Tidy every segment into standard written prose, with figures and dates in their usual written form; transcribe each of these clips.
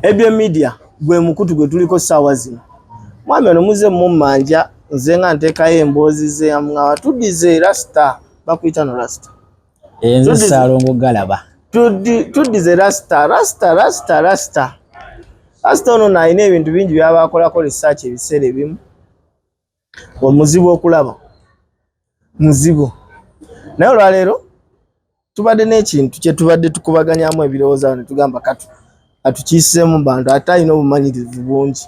Ebyo media gwe mukutu gwe tuliko sawa zino. Mwami ono muze mumanja nze nga ntekayo emboozi ze amwa tudize rasta bakuyita no rasta. Enzo Salongo Galaba. Tudize rasta. Rasta ono naine ebintu bingi byabakolako research ebiseera ebimu. Omuzibu okulaba. Muzibu. Naye olwaleero tubadde n'ekintu kye tubadde tukubaganyamu ebirowoozo ne tugamba katu atukiisemu bantu ate alina obumanyirivu bungi.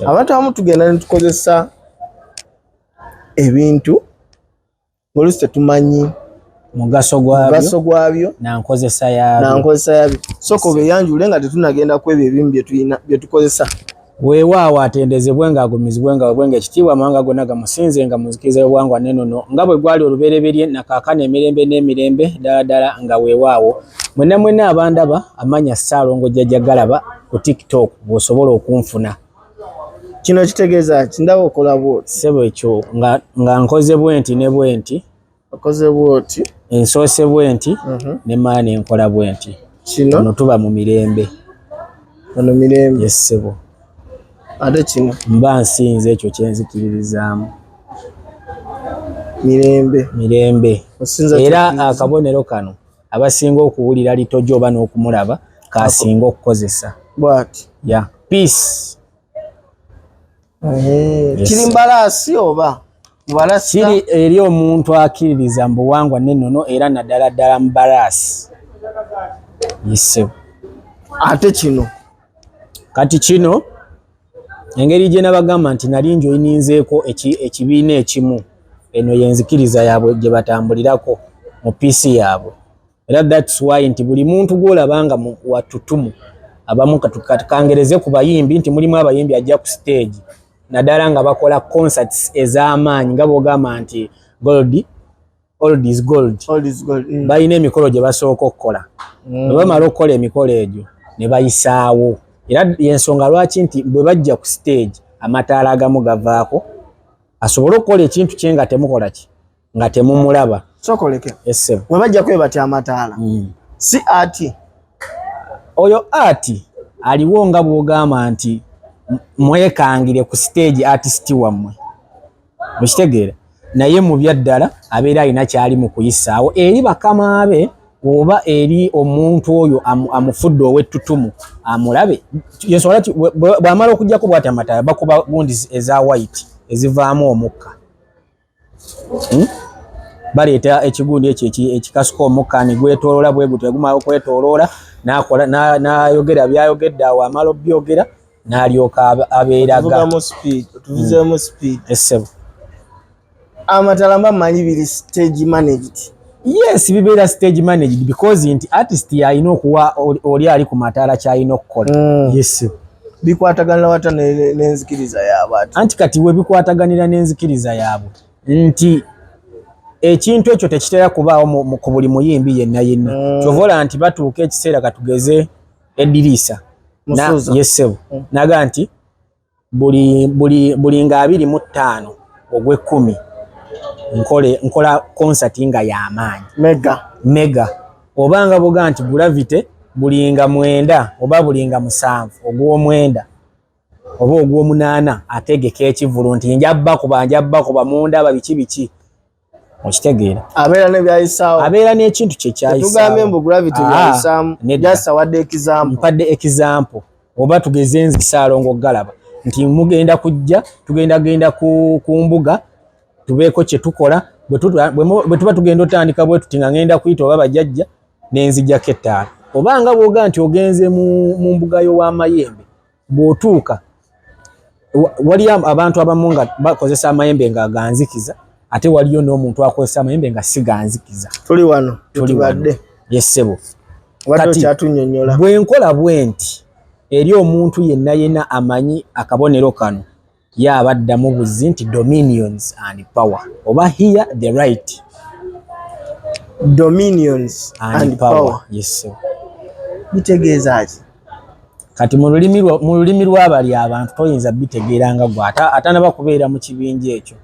Abantu abamu tugenda ne tukozesa ebintu ng'oluusi tetumanyi mugaso gwabyo na nkozesa yabyo. Soko beyanjule nga tetunagenda ku ebyo ebimu bye tukozesa. Weewaawo atendezebwe ng'agumizibwe nga ekitiibwa amawanga gonna gamusinze nga muzikiriza y'obuwangwa n'ennono nga bwe gwali olubereberye na kaakano emirembe n'emirembe ddala nga weewaawo mwenna abandaba amanya Ssaalongo Jjajja Galaba ku TikTok bw'osobola okunfuna. Kino kitegeeza ki ndaba okola bw'oti ssebo ekyo nga nkoze bwenti ne bwenti okoze bw'oti ensoose bwenti ne maana enkola bwenti. Kino ono tuba mu mirembe. Ono mirembe. Yes ssebo. Ate kino mba nsinze ekyo kyenzikiririzaamu. Mirembe. Era akabonero kano abasinga okuwulira litojo oba n'okumulaba kasinga okukozesa. Bw'ati. Ya. Peace. Kiri mbalaasi oba? Kiri eri omuntu akkiririza mu buwangwa n'ennono era naddala mbalaasi. Yise. Ate kino. Kati kino engeri gye nabagamba nti nali njoyininzeeko ekibiina ekimu eno yenzikiriza yaabwe gye batambulirako mu piisi yaabwe. Era that's why nti buli muntu gw'olabanga mu watutumu abamu katukangereze ku bayimbi nti mulimu abayimbi ajja ku stage naddala nga bakola concerts ez'amaanyi nga bw'ogamba nti old is gold. Balina emikolo gye basooka okukola. Bwe bamala okukola emikolo egyo ne bayisaawo. Era yensonga lwaki nti bwe bajja ku stage amataala agamu gavaako asobole okukola ekintu kye nga temukola ki nga temumulaba. Sokoleke. Essebo. Bwe bajja kwebati amataala. Si ati. Oyo ati aliwo nga bw'ogamba nti mwekangire ku stage artist wammwe. Mukitegeera. Naye mu byaddala abeera alina kyali mu kuyisaawo eri bakama be oba eri omuntu oyo amufudde ow'ettutumu amulabe. Yensonga lwaki bw'amala okuggyako bw'ati amataala bakuba gundi eza white ezivaamu omukka. Baleeta ekigundi ekyo ekikasuka omukka ne gwetooloola bwe gutyo gumala okwetooloola n'ayogera by'ayogedde awo amala obyogera n'alyoka abeeraga. Tuvuzeemu speed. Essebo. Amataala mba mmanyi biri stage managed. Yes, bibeera stage managed because nti artist yalina okuwa oli ali ku mataala kyalina okukola. Yes. Bikwataganira wata n'enzikiriza yaabwe. Anti kati we bikwataganira n'enzikiriza yaabwe nti ekintu ekyo tekitera kubaawo ku buli muyimbi yenna. Kyovola nti batuuka ekiseera katugeze Eddirisa. Yesebo. Naga nti buli nga 25 ogw'ekkumi nkola concert nga y'amaanyi. Mega. Obanga boga nti Gravity buli nga 9 oba buli nga 7 ogw'omwenda oba ogw'omunaana ategeka ekivulu nti njabba kuba munda biki. Okitegeera. Abeera ne byayisaawo. Abeera n'ekintu kye kyayisaawo. Tugambe mbu Gravity byayisaamu. Jassa wadde example. Mpadde example. Oba tugeze nzi Ssaalongo Galaba nti mugenda kujja tugenda ku mbuga tubeeko kye tukola bwe tuba tugenda otandika bwe tuti nga ngenda kuyita oba bajjajja n'enzijjako ettaala. Obanga bw'oga nti ogenze mu mbuga y'ow'amayembe bw'otuuka waliyo abantu abamu nga bakozesa amayembe nga ganzikiza ate waliyo n'omuntu akozesa amayembe nga si ganzikiza. Tuli wano tulibadde. Yessebo. Kati kyatunyonnyola. Bwe nkola bwenti eri omuntu yenna amanyi akabonero kano yaabaddamu buzzi nti dominions and power oba hear the right. Dominions and power. Yes. Bitegeeza ki? Kati mu lulimi lw'abali abantu toyinza bitegeera nga gwe atanaba kubeera mu kibinja ekyo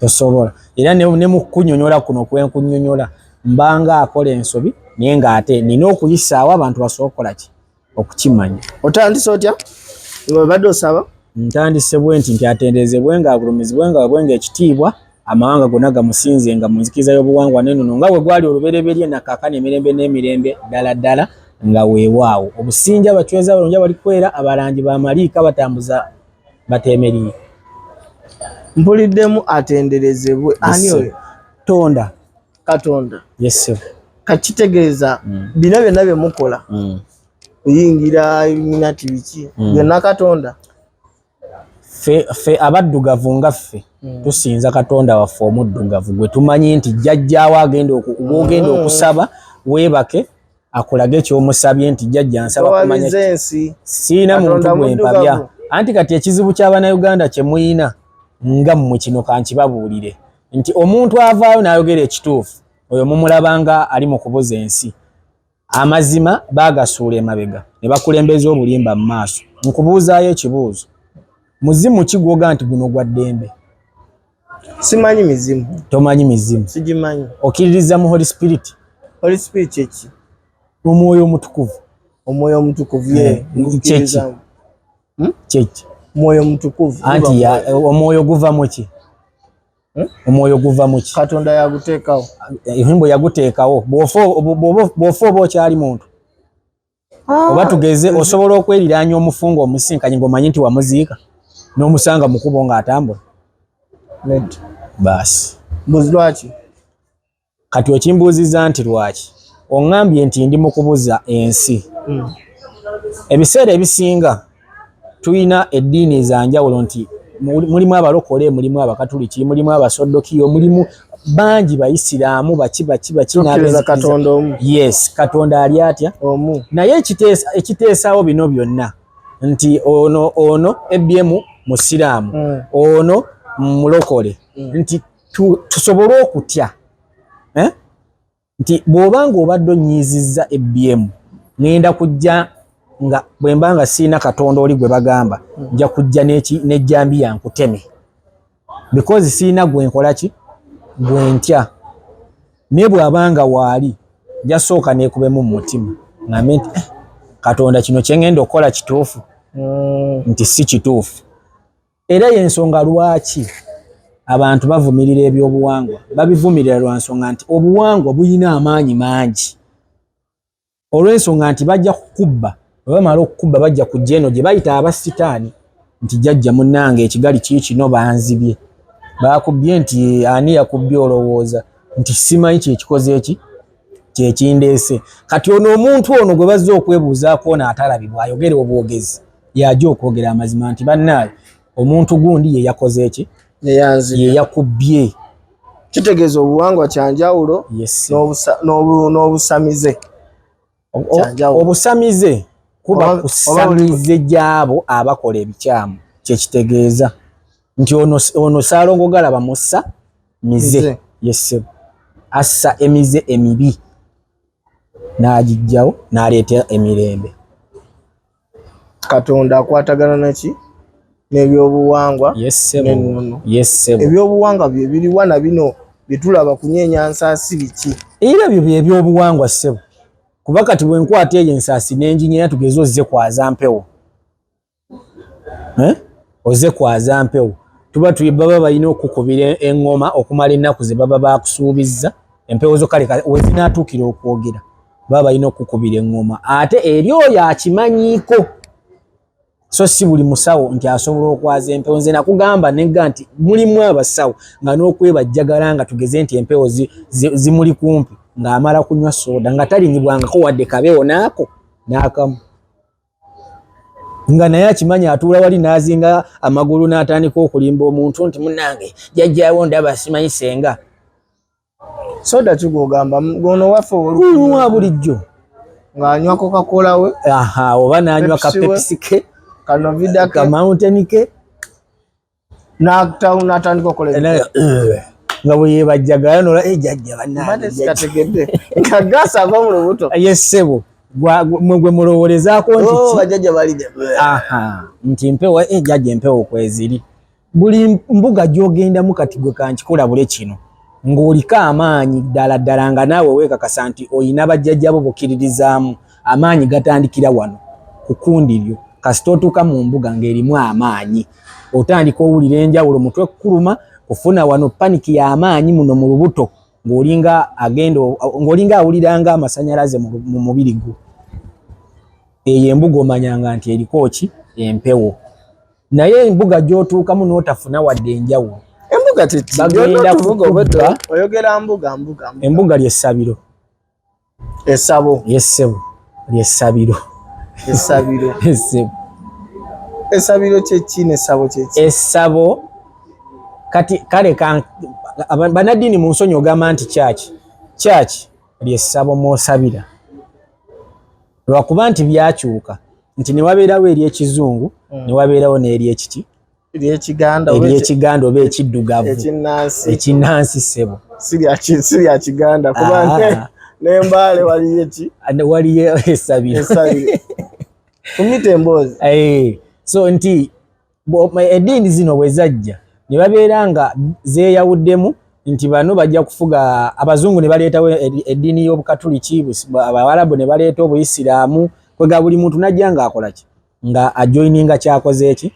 tosobola. Era ne mu kunnyonnyola kuno kwenkunnyonnyola mbanga akola ensobi naye ng'ate nina okuyisaawo abantu basobola ki okukimanya. Otandise otya nga badde osaba? Ntandise bwe nti atendezebwenga agulumizibwenga bwenga ekitiibwa amawanga gonna gamusinzenga mu nzikiriza y'obuwangwa n'ennono nga bwe gwali olubereberye nakkaakano emirembe n'emirembe ddala ddala nga weewaawo. Obusinja bacweza balungi bali kwera abalangi bamaliika batambuza bateemeriye. Mpuliddemu atenderezebwe. Ani oyo? Tonda. Katonda. Yes. Kakitegeeza bino byonna bye mukola. Kuyingira Illuminati biki byonna Katonda. Fe abaddugavu nga ffe tusinza Katonda waffe omuddugavu gwe tumanyi nti jjajjaawo agenda okusaba weebake akulage ekyomusabye nti jjajja nsaba kumanya siina muntu gwempabya. Anti kati ekizibu ky'Abannayuganda kye muyina nga mmwe kino kankibabuulire nti omuntu avaayo n'ayogera ekituufu oyo mumulabanga ali mu kubuza ensi. Amazima baagasuula emabega ne bakulembeza obulimba mu maaso. Nkubuuzaayo ekibuuzo, muzimu ki gwoga nti guno gwa ddembe? Simanyi mizimu. Tomanyi mizimu? Sigimanyi. Okkiririza mu Holy Spirit? Holy Spirit eki? Omwoyo omutukuvu. Omwoyo omutukuvu ye nkikkiriza. Kyeki? Omwoyo omutukuvu. Anti omwoyo guva mu ki? Omwoyo guva mu ki? Katonda yaguteekawo. Ehimbo yaguteekawo. Bw'ofa oba okyali muntu. Oba tugeze osobola okweriraanya omufungo omusinkanye ng'omanyi nti wamuziika n'omusanga mukubo ng'atambula. Baasi. Mbuzi lwaki? Kati okimbuuzizza nti lwaki? Oŋŋambye nti ndi mu kubuza ensi. Ebiseera ebisinga tulina eddiini ezanjawulo nti mulimu abalokole, mulimu abakatuliki, mulimu abasoddokiyo, mulimu bangi Bayisiraamu baki Katonda omu. Yes, Katonda ali atya? Omu. Naye ekiteesaawo bino byonna nti ono ebyemu musiraamu, ono mulokole, nti tusobole okutya nti bw'obanga obadde onnyiizizza ebyemu ngenda kujja nga bwe mbanga siina Katonda oli gwe bagamba nja kujja n'ejjambiya nkuteme because siina gwe nkola ki gwe ntya. Naye bw'abanga waali nja sooka neekubemu mu mutima ngambe nti Katonda kino kye ngenda okukola kituufu nti si kituufu. Era y'ensonga lwaki abantu bavumirira ebyobuwangwa. Babivumirira lwa nsonga nti obuwangwa buyina amaanyi mangi, olw'ensonga nti bajja kukubba. Bwe bamala okukubba bajja kujja eno gye bayita abasitaani nti jjajja munnange ekigali kiikino banzibye, bakubbye nti ani yakubbye olowooza nti simanyi kyekikoze eki kyekindeese. Kati ono omuntu ono gwe bazze okwebuuzaako ono atalabibwa ayogere obwogezi yajja okwogera amazima nti bannaaye omuntu gundi ye yakoze eki ye yakubbye. Kitegeeza obuwangwa kyanjawulo n'obusamize. Obusamize kuba kusamize gy'abo abakola ebikyamu kyekitegeeza nti ono Saalongo galaba mussa mize. Yes, assa emize emibi n'agijjawo n'aleeta emirembe. Katonda akwatagana naki n'ebyobuwangwa n'ennono. Ebyobuwangwa bye biriwa na bino bitulaba kunyeenya nsaasi biki? Era byo by'ebyobuwangwa ssebo. Kuba kati bwe nkwata eyo ensaasi n'enjinyera tugeze ozze kwaza mpewo. Ozze kwaza mpewo. Tuba baba balina okukubira eŋŋoma okumala ennaku ze baba bakusuubizza. Empewo zo kale we zinaatuukira okwogera baba balina okukubira eŋŋoma. Ate eri oyo akimanyiiko. So si buli musawo nti asobola okwaza empewo. Nze nakugamba negga nti mulimu abasawo nga n'okwebajjagala nga tugeze nti empewo zimuli kumpi ng'amala kunywa soda nga talinyibwangako wadde kabeewo naako n'akamu. Nga naye akimanya atuula wali n'azinga amagulu n'atandika okulimba omuntu nti munnange jjajjaawo ndaba simanyi senga. Soda kigogamba gono waffe oluwa bulijjo ng'anywa Coca-Cola we. Oba n'anywa ka Pepsi ke, Kanovida ke, ka Mountain ke, n'atandika okukola nga bwe yeebajjagala nola jjajja bannange kategedde kagasa ava mu lubuto. Yes ssebo gwe mulowoolezaako nti bajjajja balide nti mpewo jjajja empewo kweziri. Buli mbuga gy'ogendamu kati gwe kankikulabule kino ng'oliko amaanyi ddala ddala nga naawe weekakasa nti oyina bajjajjabo bukkiririzaamu amaanyi gatandikira wano. kukundiryo kasita otuuka mu mbuga ng'erimu amaanyi otandika owulira enjawulo mutwe kuluma kufuna wano paniki y'amaanyi muno mu lubuto ng'olinga awuliranga amasanyalaze mu mubiri gwo eyo embuga omanyanga nti eriko ki empewo naye embuga gy'otuukamu n'otafuna wadde enjawulo embuga bagenda kuvuga oyogera mbuga embuga ly'essabiro essabo ly'essebo ly'essabiro essabiro essebo essabiro kyeki n'essabo kyeki essabo kati kale banadini mu nsonyi ogamba nti kyaki ly'essabo mw'osabira lwakuba nti byakyuka nti ne wabeerawo ery'ekizungu ne wabeerawo n'ery'ekiki ery'ekiganda oba ekiddugavu ekinnansi ssebo sirya kiganda kuba n'embaale waliyo essabiro kumita emboozi so nti eddiini zino bwe zajja ne babeera nga zeeyawuddemu nti bano bajja kufuga abazungu ne baleetawo eddiini y'obukatuliki abawarabu ne baleeta obuyisiraamu kwega buli muntu najja ng'akola ki nga ajoyininga kyakoze eki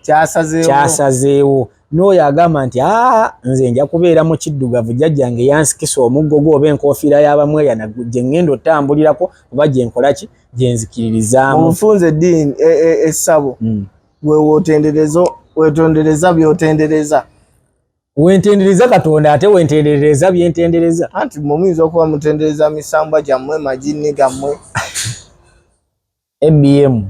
kyasazeewo n'oyo agamba nti nze nja kubeera mu kiddugavu jjajjange yansikisa omuggo gwo oba enkoofiira y'abamweyana gye ŋŋenda otambulirako oba gye nkola ki gye nzikiririzaamu obufunze eddiini essabo weetondereza by'otendereza wentendereza Katonda ate wentendereza byentendereza anti muyinza okuba mutendereza misambwa gyammwe majini gammwe MBM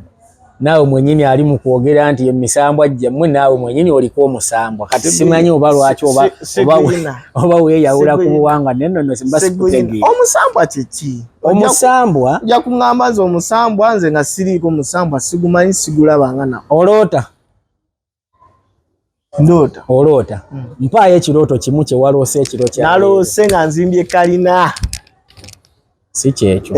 naawe mwenyini ali mu kwogera nti emisambwa gyammwe naawe mwenyini oliko omusambwa kati simanyi oba lwaki oba weeyawula ku buwanga nenno simbasikutegeera omusambwa kiki omusambwa ojja kuŋŋamba nze omusambwa nze nga siriiko musambwa sigumanyi sigulabanga nawo oloota mpaayo ekirooto kimu kye waloose ekiro kya naloose nga nzimbye kalina si kyekyo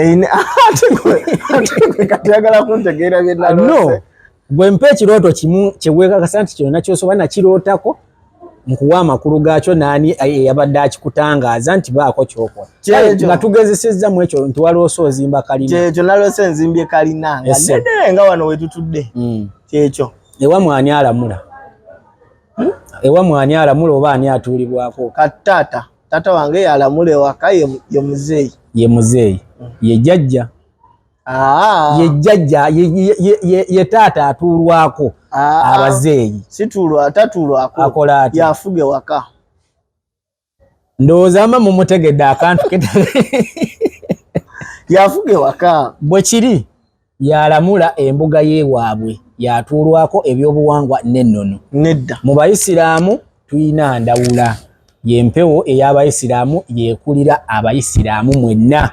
kati yagala kuntegeera bye naloose gwe mpa ekirooto kimu kye weekakasa nti kino nakyosoba nakirootako nkuwa amakulu gaakyo naani eyabadde akikutangaaza nti baako kyokola nga tugezesezza mu ekyo nti waloose ozimba kalina kyekyo naloose nzimbye kalina nga nedde nga wano wetutudde kyekyo ewammwe ani alamula ewammwe ani alamula oba ani atuulibwako kati taata wange yalamula ewaka ye muzeeyi ye jjajja ye jjajja ye taata atuulwako abazeeyi tatuulwako akola ati yafuga ewaka ndowooza mba mumutegedde akantu yafuga ewaka bwe kiri yalamula embuga y'ewaabwe yatuulwako ebyobuwangwa n'ennono nedda mu bayisiraamu tuyina ndawula y'empewo ey'abayisiraamu yeekulira abayisiraamu mwenna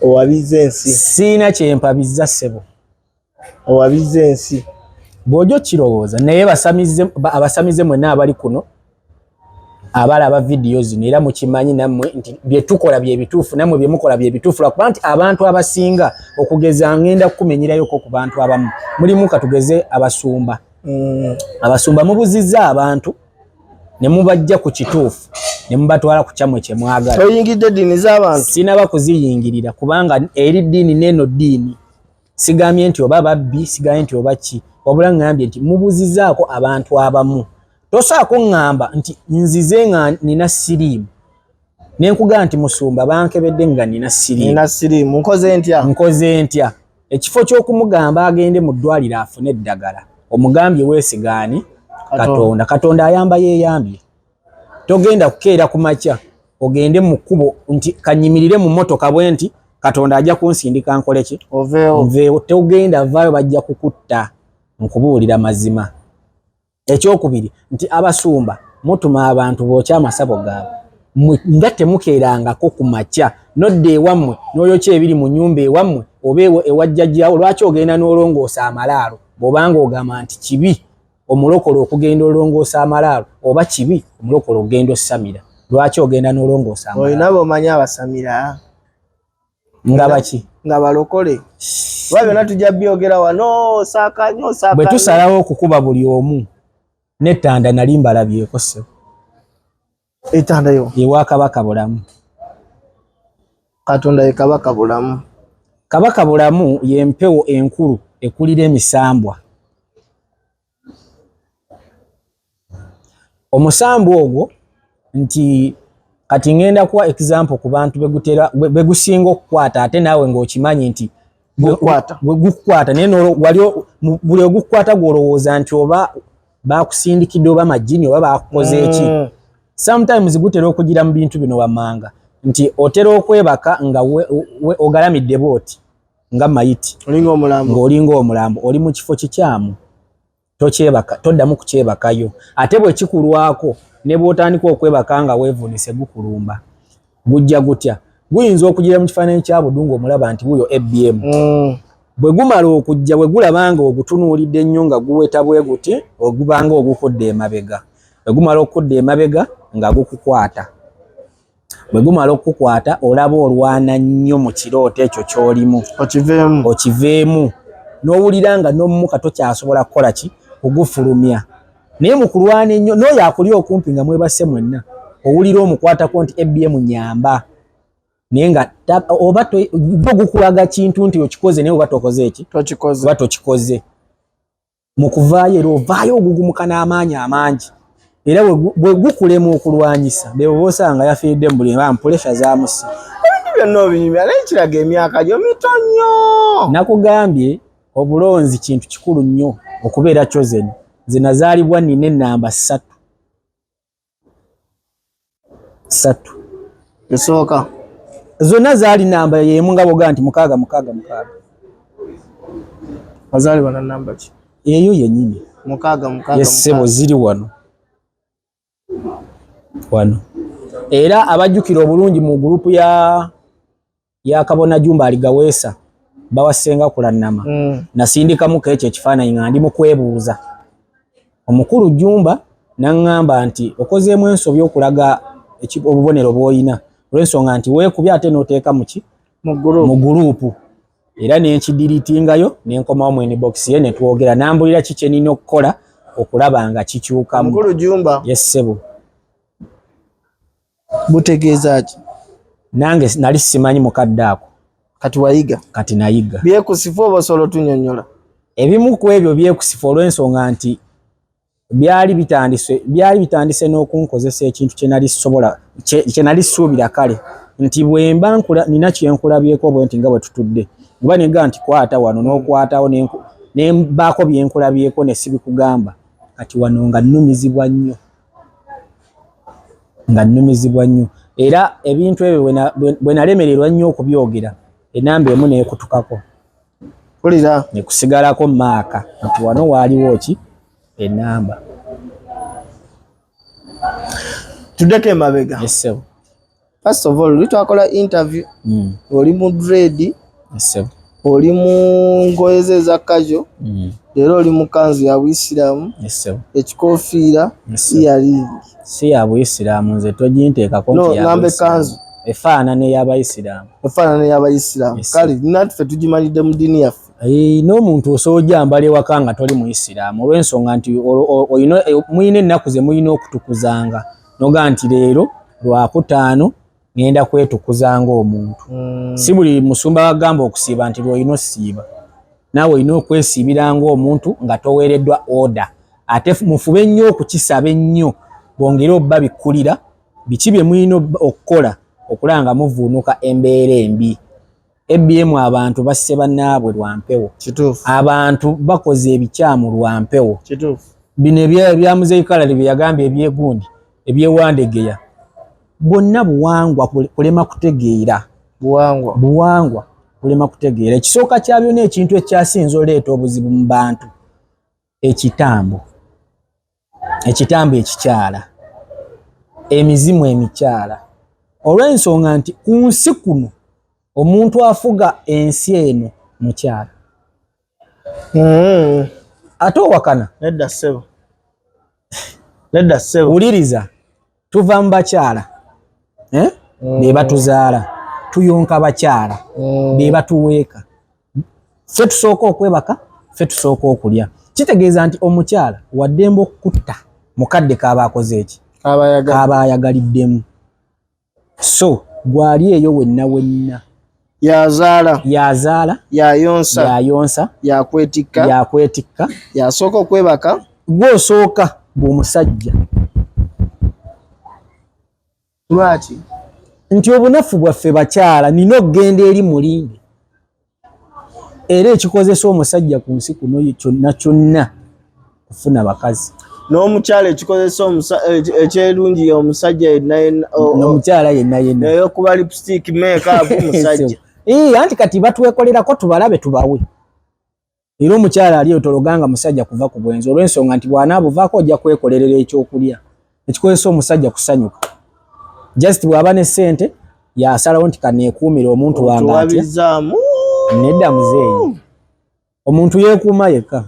owabiza ensi siina kyempabizza ssebo owabiza ensi bw'ojja okirowooza naye abasamize mwenna abali kuno abalaba vidiyo zino era mukimanyi nammwe nti bye tukola bye bituufu nammwe bye mukola bye bituufu lwakuba nti abantu abasinga okugeza ngenda kukumenyerayoko ku bantu abamu mulimu katugeze abasumba abasumba mubuzizza abantu ne mubajja ku kituufu ne mubatwala ku kyamwe kye mwagala oyingidde eddiini z'abantu sinaba kuziyingirira kubanga eri ddiini n'eno ddiini sigambye nti oba babbi sigambye nti oba ki wabula ŋŋambye nti mubuzizzaako abantu abamu tosaako ŋŋamba nti nzize nga nina siriimu nenkugamba nti musumba bankebedde nga nina siriimu nkoze ntya ekifo ky'okumugamba agende mu ddwaliro afune eddagala omugambye weesigaani Katonda ayamba yeeyambye togenda kukeera ku makya ogende mu kkubo nti kanyimirire mu mmotoka bwe nti Katonda ajja kunsindika nkole ki nveewo togenda vaayo bajja kukutta nkubuulira mazima ekyokubiri nti abasumba mutuma abantu bookya amasabo gaabwe nga temukeerangako ku makya nodda ewammwe n'oyokya ebiri mu nnyumba ewammwe oba ewajjajjaawo lwaki ogenda n'olongoosa amalaalo bw'obanga ogamba nti kibi omulokole okugenda olongoosa amalaalo oba kibi omulokole okugenda osamira lwaki ogenda n'olongoosa amalaalo olina b'omanyi abasamira nga baki nga balokole oba byonna tujja byogera wano osaakanyo bwe tusalawo okukuba buli omu n'ettanda nali mbalabyeko ssebo ettanda yo ewa kabaka bulamu Katonda ye kabaka bulamu Kabaka bulamu y'empewo enkulu ekulira emisambwa. Omusambu ogwo nti kati ngenda kuwa example ku bantu begusinga okukwata ate naawe ng'okimanyi nti gukwata naye buli ogukwata gw'olowooza nti oba bakusindikidde oba majjini oba bakukoze eki. Sometimes gutera okugira mu bintu bino wammanga nti otera okwebaka nga ogalamidde booti nga mayiti ng'olinga omulambo oli mu kifo kikyamu tokyebaka toddamu kukyebakayo ate bwe kikulwako ne bw'otandika okwebaka nga weevunise gukulumba gujja gutya guyinza okugira mu kifaananyi kya Buddu ng'omulaba nti wuyo ABM bwe gumala okujja bwe gulaba nga ogutunuulidde ennyo nga guweta bwe guti ogubanga ogukudde emabega bwe gumala okukudda emabega nga gukukwata bwe gumala okukukwata olaba olwana nnyo mu kirooto ekyo ky'olimu okiveemu n'owulira nga n'omumuka tokyasobola kukola ki kugufulumya naye mu kulwana ennyo n'oyo akuli okumpi nga mwebase mwenna owulira omukwatako nti ABM nyamba naye nga oba gukulaga kintu nti okikoze naye oba tokoze eki oba tokikoze mu kuvaayo era ovaayo ogugumuka n'amaanyi amangi era bwe gukulema okulwanyisa bebo bosanga yafiiridde mu buli mpulesha zaamusi ebintu byonna obinyumya naye kiraga emyaka gyo mito nnyo. Nakugambye obulonzi kintu kikulu nnyo okubeera chosen. Nze nazaalibwa nina ennamba 3 esooka zonna zaali namba y'emu nga boga nti 6 wazaalibwa na namba ki eyo yennyini 6 yessebo ziri wano era abajjukira obulungi mu gurupu ya Kabona Jumba Aligaweesa bawasenga kulannama nasindikamuko ekyo ekifaananyi nga ndi mu kwebuuza omukulu Jumba n'aŋŋamba nti okozeemu ensobi okulaga obubonero bw'olina olw'ensonga nti weekubye ate n'oteeka mu gurupu era nenkidiritingayo nenkomawo mu inbox ye ne twogera nambulira ki kye nina okukola okulaba nga kikyukamu. Omukulu Jumba yessebo butegeeza ki nange nali simanyi mukadde ako kati wayiga kati nayiga byekusifu obosolo tunyonnyola ebimu ku ebyo byekusifu olw'ensonga nti byali bitandise n'okunkozesa ekintu kye nali suubira kale nti bwemba nina kyenkulabyeko bwe nti nga bwe tutudde oba nega nti kwata wano n'okwatawo nembaako byenkulabyeko ne sibikugamba kati wano nga nnumizibwa nnyo era ebintu ebyo bwe nalemererwa nnyo okubyogera enamba emu neekutukako kulira nekusigalako maaka nti wano waaliwo ki enamba tuddeko emabega. Yessebo First of all twakola interview oli mu dread yessebo oli mu ngoye ze za casual era oli mu kanzu ya Buisiramu yessebo ekikofiira earring si ya Buisiramu nze toginteekako nti ya nambe kanzu efaanana ey'Abayisiraamu kale natuffe tugimalidde mu ddiini yaffe n'omuntu osobola ojjambala ewaka nga toli Muisiraamu olw'ensonga nti muyina ennaku ze muyina okutukuzanga noga nti leero Lwakutaano ngenda kwetukuzanga omuntu si buli musumba wagamba okusiiba nti lw'olina osiiba naawe olina okwesiibiranga omuntu nga toweereddwa oda ate mufube nnyo okukisaba ennyo bongere obba bikkulira biki bye muyina okukola okulaba nga muvuunuka embeera embi. ABM abantu basse bannaabwe lwa mpewo abantu bakoze ebikyamu lwa mpewo bino ebyamuzeyikalali bye yagambye ebyegundi ebyewandegeya bonna buwangwa kulema kutegeera buwangwa kulema kutegeera ekisooka kya byonna ekintu ekyasinza oleeta obuzibu mu bantu ekitambo ekikyala emizimu emikyala olw'ensonga nti ku nsi kuno omuntu afuga ensi eno mukyala ate owakana nedda ssebo wuliriza tuva mu bakyala be batuzaala tuyonka bakyala be batuweeka ffe tusooka okwebaka ffe tusooka okulya kitegeeza nti omukyala waddembe okutta mukadde kaaba akoze eki kaaba ayagaliddemu so gwali eyo wenna yazaala yayonsa yakwetikka yasooka okwebaka gw'osooka bw'omusajja. lwaki nti obunafu bwaffe bakyala nina okugenda eri mulinde era ekikozesa omusajja ku nsi kuno kyonna kyonna kufuna bakazi. n'omukyala ekikozesa ekyerungi omusajja n'omukyala yenna eyokuba lipstick makeup musajja. Anti kati batwekolerako tubalabe tubawe. Era omukyala ali otologanga musajja kuva ku bwenzi olw'ensonga nti bw'anaabuvaako ojja kwekolerera ekyokulya ekikozesa omusajja kusanyuka. Just bw'aba ne ssente yasalawo nti kaneekuumira omuntu wange atya. Nedda muzeeyi. Omuntu yeekuuma yekka.